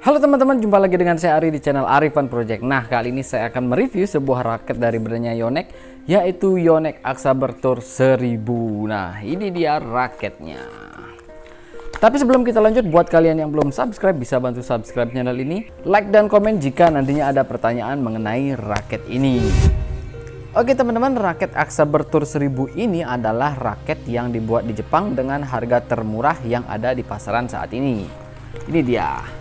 Halo teman-teman, jumpa lagi dengan saya Ari di channel Ari Fun Project. Nah, kali ini saya akan mereview sebuah raket dari brandnya Yonex, yaitu Yonex Aksabertur 1000. Nah, ini dia raketnya. Tapi sebelum kita lanjut, buat kalian yang belum subscribe, bisa bantu subscribe channel ini, like dan komen jika nantinya ada pertanyaan mengenai raket ini. Oke teman-teman, raket Aksabertur 1000 ini adalah raket yang dibuat di Jepang dengan harga termurah yang ada di pasaran saat ini. Ini dia.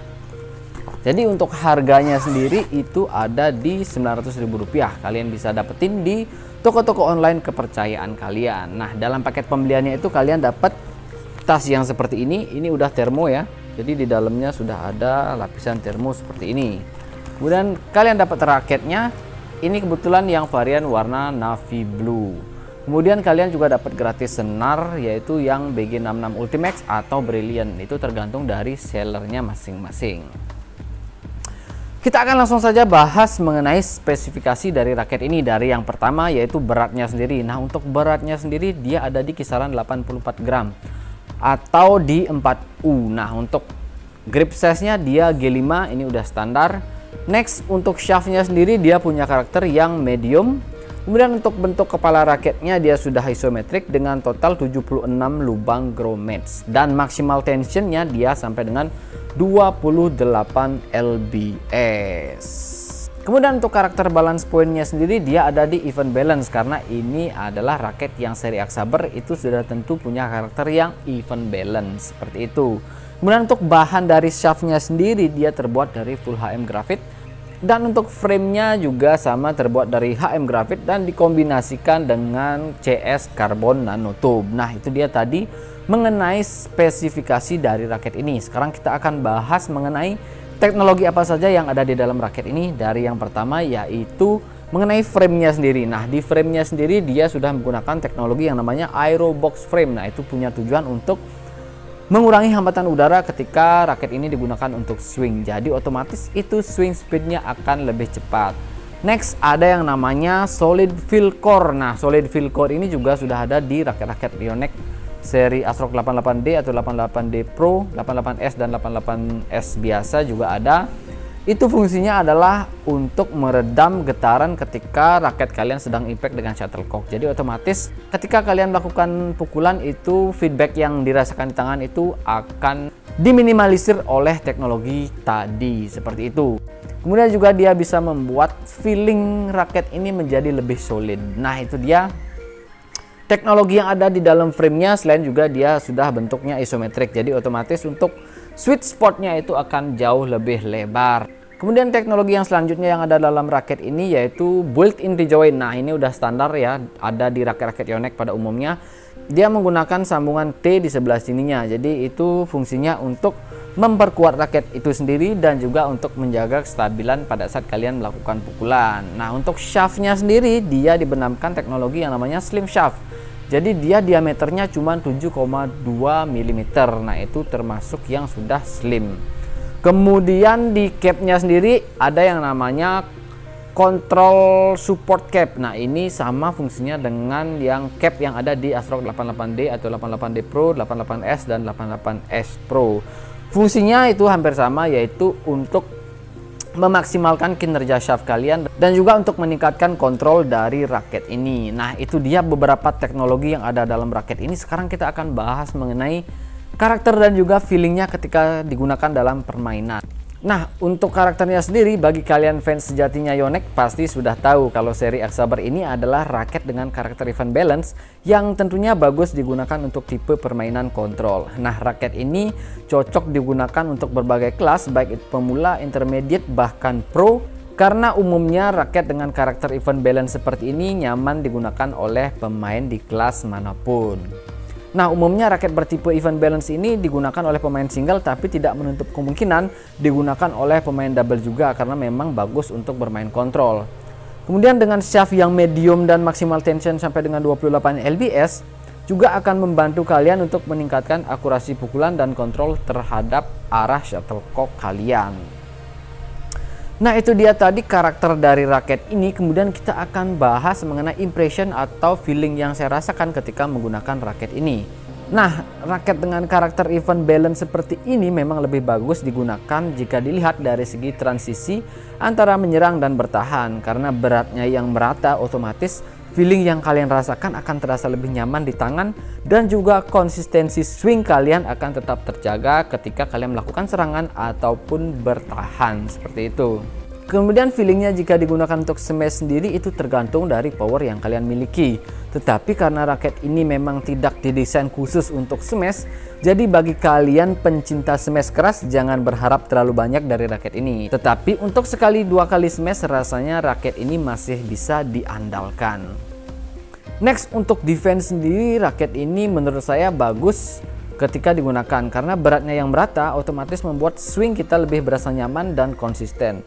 Jadi untuk harganya sendiri itu ada di Rp900.000. Kalian bisa dapetin di toko-toko online kepercayaan kalian. Nah, dalam paket pembeliannya itu kalian dapat tas yang seperti ini. Ini udah termo ya. Jadi di dalamnya sudah ada lapisan termo seperti ini. Kemudian kalian dapat raketnya. Ini kebetulan yang varian warna navy blue. Kemudian kalian juga dapat gratis senar, yaitu yang BG66 Ultimax atau Brilliant. Itu tergantung dari sellernya masing-masing. Kita akan langsung saja bahas mengenai spesifikasi dari raket ini. Dari yang pertama yaitu beratnya sendiri. Nah, untuk beratnya sendiri dia ada di kisaran 84 gram atau di 4U. Nah, untuk grip size nya dia G5, ini udah standar. Next, untuk shaftnya sendiri dia punya karakter yang medium. Kemudian untuk bentuk kepala raketnya dia sudah isometrik dengan total 76 lubang gromets. Dan maksimal tensionnya dia sampai dengan 28 lbs. Kemudian untuk karakter balance pointnya sendiri dia ada di even balance, karena ini adalah raket yang seri Aksaber itu sudah tentu punya karakter yang even balance seperti itu. Kemudian untuk bahan dari shaftnya sendiri dia terbuat dari full HM grafit. Dan untuk framenya juga sama, terbuat dari HM grafit dan dikombinasikan dengan CS karbon nanotube. Nah, itu dia tadi mengenai spesifikasi dari raket ini. Sekarang kita akan bahas mengenai teknologi apa saja yang ada di dalam raket ini. Dari yang pertama yaitu mengenai framenya sendiri. Nah, di framenya sendiri dia sudah menggunakan teknologi yang namanya Aerobox frame. Nah, itu punya tujuan untuk mengurangi hambatan udara ketika raket ini digunakan untuk swing. Jadi otomatis itu swing speednya akan lebih cepat. Next, ada yang namanya solid fill core. Nah, solid fill core ini juga sudah ada di raket-raket Yonex seri ASRock 88D atau 88D Pro, 88S dan 88S biasa juga ada. Itu fungsinya adalah untuk meredam getaran ketika raket kalian sedang impact dengan shuttlecock. Jadi otomatis ketika kalian melakukan pukulan itu feedback yang dirasakan di tangan itu akan diminimalisir oleh teknologi tadi, seperti itu. Kemudian juga dia bisa membuat feeling raket ini menjadi lebih solid. Nah, itu dia teknologi yang ada di dalam framenya. Selain juga dia sudah bentuknya isometrik, jadi otomatis untuk sweet spotnya itu akan jauh lebih lebar. Kemudian teknologi yang selanjutnya yang ada dalam raket ini yaitu built-in rejoin. Nah, ini udah standar ya, ada di raket-raket Yonex pada umumnya. Dia menggunakan sambungan T di sebelah sininya. Jadi itu fungsinya untuk memperkuat raket itu sendiri dan juga untuk menjaga kestabilan pada saat kalian melakukan pukulan. Nah, untuk shaftnya sendiri dia dibenamkan teknologi yang namanya slim shaft. Jadi dia diameternya cuma 7,2 mm. Nah, itu termasuk yang sudah slim. Kemudian di capnya sendiri ada yang namanya control support cap. Nah, ini sama fungsinya dengan yang cap yang ada di ASRock 88D atau 88D Pro, 88S dan 88S Pro. Fungsinya itu hampir sama, yaitu untuk memaksimalkan kinerja shaft kalian dan juga untuk meningkatkan kontrol dari raket ini. Nah, itu dia beberapa teknologi yang ada dalam raket ini. Sekarang kita akan bahas mengenai karakter dan juga feelingnya ketika digunakan dalam permainan. Nah, untuk karakternya sendiri, bagi kalian fans sejatinya Yonex pasti sudah tahu kalau seri Aksaber ini adalah raket dengan karakter even balance yang tentunya bagus digunakan untuk tipe permainan kontrol. Nah, raket ini cocok digunakan untuk berbagai kelas, baik itu pemula, intermediate, bahkan pro, karena umumnya raket dengan karakter even balance seperti ini nyaman digunakan oleh pemain di kelas manapun. Nah, umumnya raket bertipe even balance ini digunakan oleh pemain single, tapi tidak menutup kemungkinan digunakan oleh pemain double juga karena memang bagus untuk bermain kontrol. Kemudian dengan shaft yang medium dan maksimal tension sampai dengan 28 lbs juga akan membantu kalian untuk meningkatkan akurasi pukulan dan kontrol terhadap arah shuttlecock kalian. Nah, itu dia tadi karakter dari raket ini. Kemudian kita akan bahas mengenai impression atau feeling yang saya rasakan ketika menggunakan raket ini. Nah, raket dengan karakter even balance seperti ini memang lebih bagus digunakan jika dilihat dari segi transisi antara menyerang dan bertahan, karena beratnya yang merata otomatis feeling yang kalian rasakan akan terasa lebih nyaman di tangan, dan juga konsistensi swing kalian akan tetap terjaga ketika kalian melakukan serangan ataupun bertahan seperti itu. Kemudian feelingnya jika digunakan untuk smash sendiri itu tergantung dari power yang kalian miliki. Tetapi karena raket ini memang tidak didesain khusus untuk smash, jadi bagi kalian pencinta smash keras jangan berharap terlalu banyak dari raket ini. Tetapi untuk sekali dua kali smash rasanya raket ini masih bisa diandalkan. Next, untuk defense sendiri raket ini menurut saya bagus ketika digunakan karena beratnya yang merata otomatis membuat swing kita lebih berasa nyaman dan konsisten.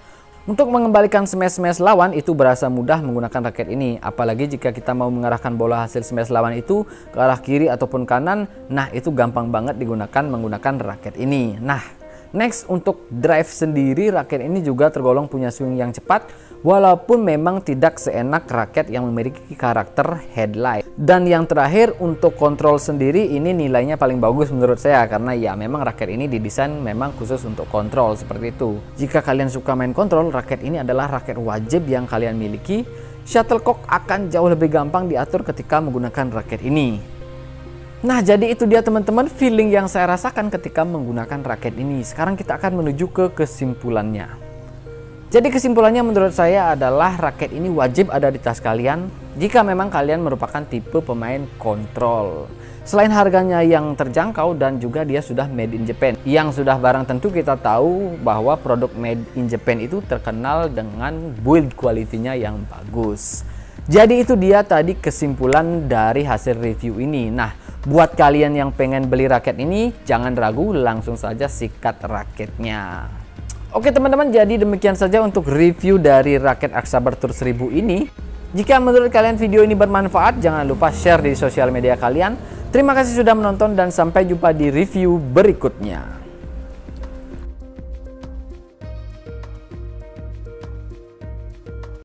Untuk mengembalikan smash-smash lawan itu berasa mudah menggunakan raket ini, apalagi jika kita mau mengarahkan bola hasil smash lawan itu ke arah kiri ataupun kanan. Nah, itu gampang banget digunakan menggunakan raket ini. Nah, next, untuk drive sendiri raket ini juga tergolong punya swing yang cepat, walaupun memang tidak seenak raket yang memiliki karakter headlight. Dan yang terakhir, untuk kontrol sendiri ini nilainya paling bagus menurut saya, karena ya memang raket ini didesain memang khusus untuk kontrol seperti itu. Jika kalian suka main kontrol, raket ini adalah raket wajib yang kalian miliki. Shuttlecock akan jauh lebih gampang diatur ketika menggunakan raket ini. Nah, jadi itu dia teman-teman feeling yang saya rasakan ketika menggunakan raket ini. Sekarang kita akan menuju ke kesimpulannya. Jadi kesimpulannya menurut saya adalah raket ini wajib ada di tas kalian jika memang kalian merupakan tipe pemain kontrol. Selain harganya yang terjangkau dan juga dia sudah made in Japan. Yang sudah barang tentu kita tahu bahwa produk made in Japan itu terkenal dengan build quality-nya yang bagus. Jadi itu dia tadi kesimpulan dari hasil review ini. Nah, buat kalian yang pengen beli raket ini jangan ragu, langsung saja sikat raketnya. Oke teman-teman, jadi demikian saja untuk review dari raket Aksaber Tour 1000 ini. Jika menurut kalian video ini bermanfaat, jangan lupa share di sosial media kalian. Terima kasih sudah menonton dan sampai jumpa di review berikutnya.